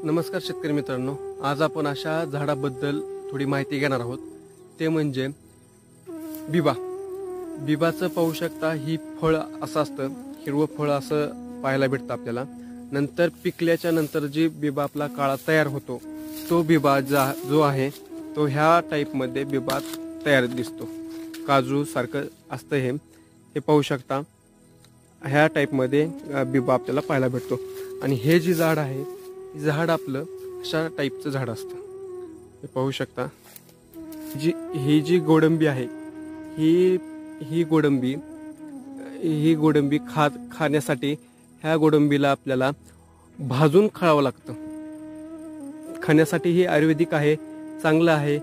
नमस्कार शेतकरी मित्रांनो, आज आपण अशा झाडाबद्दल थोडी माहिती घेणार आहोत. ते म्हणजे बिबा. बिबाचं पाहू शकता, ही फळ असं असतं, हिरवं फळ असं पाहायला भेटतं आपल्याला. नंतर पिकल्याच्या नंतर जी बिबा आपला काळा तयार होतो, तो बिबा जो आहे तो ह्या टाईपमध्ये बिबा तयार दिसतो. काजू सारखं असतं हे पाहू शकता. ह्या टाईपमध्ये बिबा आपल्याला पाहायला भेटतो. आणि हे जे झाड आहे, झाड आपलं अशा टाईपचं झाड असतं. हे पाहू शकता. ही जी गोडंबी आहे, ही गोडंबी खाण्यासाठी ह्या गोडंबीला आपल्याला भाजून खावं लागतं. खाण्यासाठी ही आयुर्वेदिक आहे, चांगलं आहे.